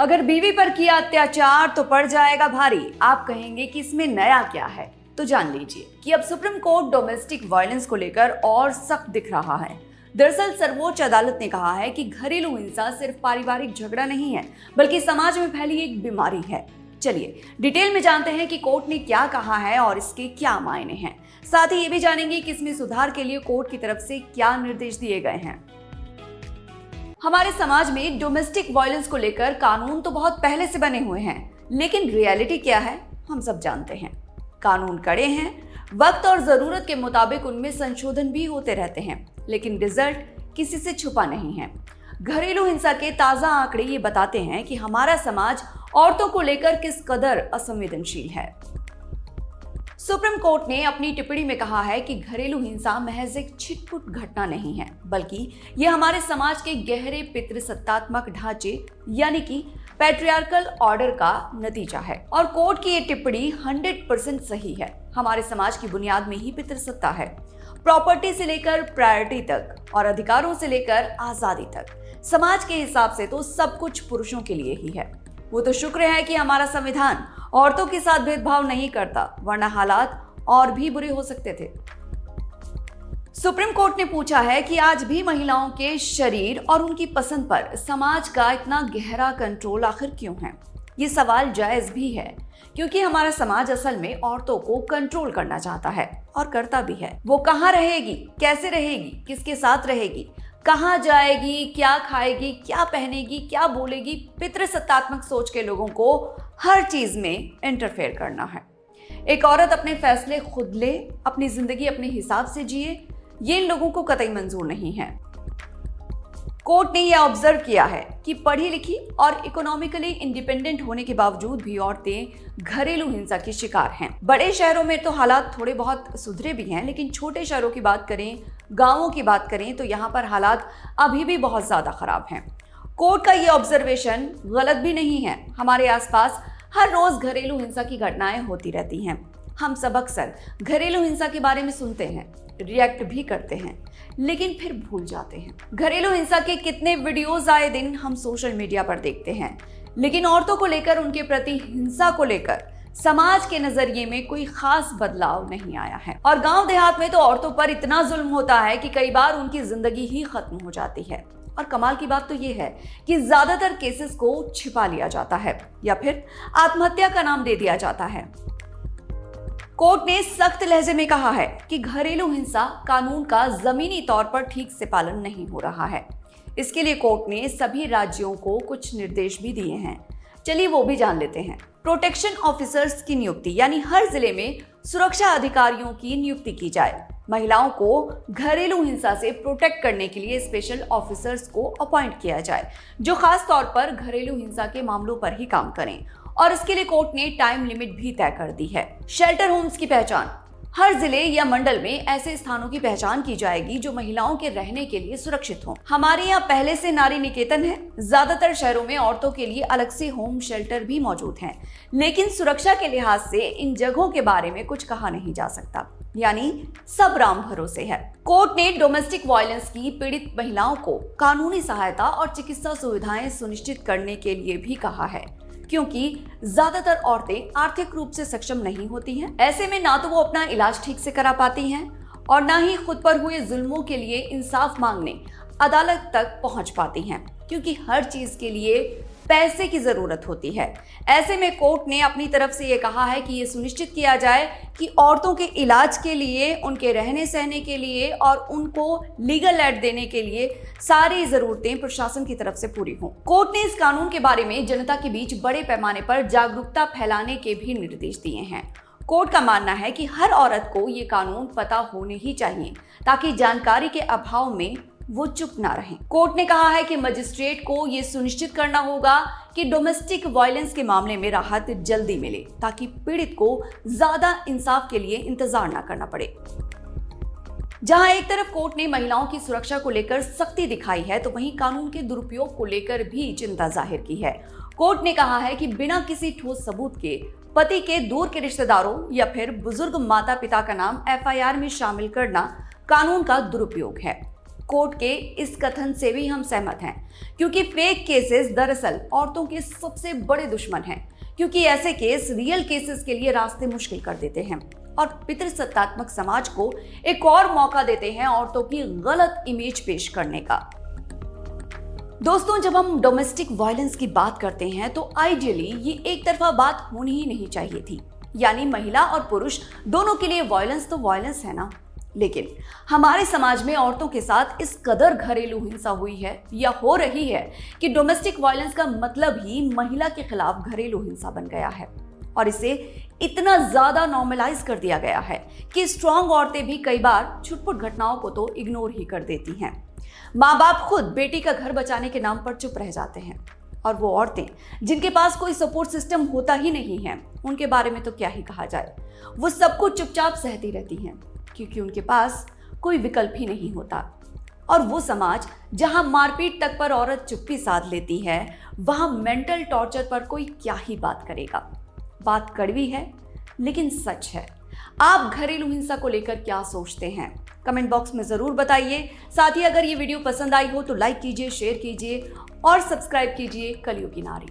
अगर बीवी पर किया अत्याचार तो पड़ जाएगा भारी। आप कहेंगे कि इसमें नया क्या है, तो जान लीजिए कि अब सुप्रीम कोर्ट डोमेस्टिक वायलेंस को लेकर और सख्त दिख रहा है। दरअसल सर्वोच्च अदालत ने कहा है कि घरेलू हिंसा सिर्फ पारिवारिक झगड़ा नहीं है, बल्कि समाज में फैली एक बीमारी है। चलिए डिटेल में जानते हैं कि कोर्ट ने क्या कहा है और इसके क्या मायने हैं। साथ ही ये भी जानेंगे कि इसमें सुधार के लिए कोर्ट की तरफ से क्या निर्देश दिए गए हैं। हमारे समाज में डोमेस्टिक वायलेंस को लेकर कानून तो बहुत पहले से बने हुए हैं, लेकिन रियलिटी क्या है हम सब जानते हैं। कानून कड़े हैं, वक्त और जरूरत के मुताबिक उनमें संशोधन भी होते रहते हैं, लेकिन रिजल्ट किसी से छुपा नहीं है। घरेलू हिंसा के ताजा आंकड़े ये बताते हैं कि हमारा समाज औरतों को लेकर किस कदर असंवेदनशील है। सुप्रीम कोर्ट ने अपनी टिप्पणी में कहा है कि घरेलू हिंसा महज एक छिटपुट घटना नहीं है, बल्कि यह हमारे समाज के गहरे पितृसत्तात्मक ढांचे यानी कि पैट्रियार्कल ऑर्डर का नतीजा है। और कोर्ट की ये टिप्पणी 100% सही है। हमारे समाज की बुनियाद में ही पितृसत्ता है, प्रॉपर्टी से लेकर प्रायोरिटी तक और अधिकारों से लेकर आजादी तक। समाज के हिसाब से तो सब कुछ पुरुषों के लिए ही है। वो तो शुक्र है कि हमारा संविधान औरतों के साथ भेदभाव नहीं करता, वरना हालात और भी बुरे हो सकते थे। सुप्रीम कोर्ट ने पूछा है कि आज भी महिलाओं के शरीर और उनकी पसंद पर समाज का इतना गहरा कंट्रोल आखिर क्यों है। ये सवाल जायज भी है, क्योंकि हमारा समाज असल में औरतों को कंट्रोल करना चाहता है और करता भी है। वो कहाँ रहेगी, कैसे रहेगी, किसके साथ रहेगी, कहाँ जाएगी, क्या खाएगी, क्या पहनेगी, क्या बोलेगी, पितृसत्तात्मक सोच के लोगों को हर चीज में इंटरफेयर करना है। एक औरत अपने फैसले खुद ले, अपनी जिंदगी अपने हिसाब से जिए, ये इन लोगों को कतई मंजूर नहीं है। कोर्ट ने यह ऑब्जर्व किया है कि पढ़ी लिखी और इकोनॉमिकली इंडिपेंडेंट होने के बावजूद भी औरतें घरेलू हिंसा की शिकार हैं। बड़े शहरों में तो हालात थोड़े बहुत सुधरे भी हैं, लेकिन छोटे शहरों की बात करें, गांवों की बात करें तो यहाँ पर हालात अभी भी बहुत ज्यादा खराब हैं। कोर्ट का ये ऑब्जर्वेशन गलत भी नहीं है। हमारे आसपास हर रोज घरेलू हिंसा की घटनाएं होती रहती हैं। हम सब अक्सर घरेलू हिंसा के बारे में सुनते हैं, रिएक्ट भी करते हैं, लेकिन फिर भूल जाते हैं। घरेलू हिंसा के कितने वीडियोस आए दिन हम सोशल मीडिया पर देखते हैं, लेकिन औरतों को लेकर, उनके प्रति हिंसा को लेकर समाज के नजरिए में कोई खास बदलाव नहीं आया है। और गांव देहात में तो औरतों पर इतना जुल्म होता है कि कई बार उनकी जिंदगी ही खत्म हो जाती है। और कमाल की बात तो ये है कि ज्यादातर केसेस को छिपा लिया जाता है या फिर आत्महत्या का नाम दे दिया जाता है। कोर्ट ने सख्त लहजे में कहा है कि घरेलू हिंसा कानून का जमीनी तौर पर ठीक से पालन नहीं हो रहा है। इसके लिए कोर्ट ने सभी राज्यों को कुछ निर्देश भी दिए हैं। चलिए वो भी जान लेते हैं। प्रोटेक्शन ऑफिसर्स की नियुक्ति, यानी हर जिले में सुरक्षा अधिकारियों की नियुक्ति की जाए। महिलाओं को घरेलू हिंसा से प्रोटेक्ट करने के लिए स्पेशल ऑफिसर्स को अपॉइंट किया जाए, जो खास तौर पर घरेलू हिंसा के मामलों पर ही काम करें। और इसके लिए कोर्ट ने टाइम लिमिट भी तय कर दी है। शेल्टर होम्स की पहचान, हर जिले या मंडल में ऐसे स्थानों की पहचान की जाएगी जो महिलाओं के रहने के लिए सुरक्षित हों। हमारे यहाँ पहले से नारी निकेतन है। ज्यादातर शहरों में औरतों के लिए अलग से होम शेल्टर भी मौजूद हैं, लेकिन सुरक्षा के लिहाज से इन जगहों के बारे में कुछ कहा नहीं जा सकता, यानी सब राम भरोसे है। कोर्ट ने डोमेस्टिक वायलेंस की पीड़ित महिलाओं को कानूनी सहायता और चिकित्सा सुविधाएं सुनिश्चित करने के लिए भी कहा है, क्योंकि ज्यादातर औरतें आर्थिक रूप से सक्षम नहीं होती हैं। ऐसे में ना तो वो अपना इलाज ठीक से करा पाती हैं और ना ही खुद पर हुए जुल्मों के लिए इंसाफ मांगने अदालत तक पहुंच पाती हैं, क्योंकि हर चीज के लिए पैसे की जरूरत होती है। ऐसे में कोर्ट ने अपनी तरफ से ये कहा है कि ये सुनिश्चित किया जाए कि औरतों के इलाज के लिए, उनके रहने सहने के लिए और उनको लीगल एड देने के लिए सारी जरूरतें प्रशासन की तरफ से पूरी हों। कोर्ट ने इस कानून के बारे में जनता के बीच बड़े पैमाने पर जागरूकता फैलाने के भी निर्देश दिए हैं। कोर्ट का मानना है कि हर औरत को ये कानून पता होने ही चाहिए, ताकि जानकारी के अभाव में वो चुप ना रहें। कोर्ट ने कहा है कि मजिस्ट्रेट को ये सुनिश्चित करना होगा कि डोमेस्टिक वायलेंस के मामले में राहत जल्दी मिले, ताकि पीड़ित को ज्यादा इंसाफ के लिए इंतजार ना करना पड़े। जहां एक तरफ कोर्ट ने महिलाओं की सुरक्षा को लेकर सख्ती दिखाई है, तो वहीं कानून के दुरुपयोग को लेकर भी चिंता जाहिर की है। कोर्ट ने कहा है कि बिना किसी ठोस सबूत के पति के दूर के रिश्तेदारों या फिर बुजुर्ग माता पिता का नाम एफआईआर में शामिल करना कानून का दुरुपयोग है। कोर्ट के इस कथन से भी हम सहमत हैं, क्योंकि फेक केसेस दरअसल औरतों के सबसे बड़े दुश्मन हैं, क्योंकि ऐसे केस रियल केसेस के लिए रास्ते मुश्किल कर देते हैं और पितृसत्तात्मक समाज को एक और मौका देते हैं औरतों की गलत इमेज पेश करने का। दोस्तों, जब हम डोमेस्टिक वायलेंस की बात करते हैं तो आइडियली ये एक तरफा बात होनी ही नहीं चाहिए थी, यानी महिला और पुरुष दोनों के लिए वायलेंस तो वायलेंस है ना। लेकिन हमारे समाज में औरतों के साथ इस कदर घरेलू हिंसा हुई है या हो रही है कि डोमेस्टिक वायलेंस का मतलब ही महिला के खिलाफ घरेलू हिंसा बन गया है और इसे इतना ज्यादा नॉर्मलाइज कर दिया गया है कि स्ट्रांग औरतें भी कई बार छुटपुट घटनाओं को तो इग्नोर ही कर देती हैं। माँ बाप खुद बेटी का घर बचाने के नाम पर चुप रह जाते हैं और वो औरतें जिनके पास कोई सपोर्ट सिस्टम होता ही नहीं है, उनके बारे में तो क्या ही कहा जाए। वो सब कुछ चुपचाप सहती रहती हैं क्योंकि उनके पास कोई विकल्प ही नहीं होता। और वो समाज जहां मारपीट तक पर औरत चुप्पी साध लेती है, वहां मेंटल टॉर्चर पर कोई क्या ही बात करेगा। बात कड़वी है लेकिन सच है। आप घरेलू हिंसा को लेकर क्या सोचते हैं? कमेंट बॉक्स में जरूर बताइए। साथ ही अगर ये वीडियो पसंद आई हो तो लाइक कीजिए, शेयर कीजिए और सब्सक्राइब कीजिए कलियुग की नारी।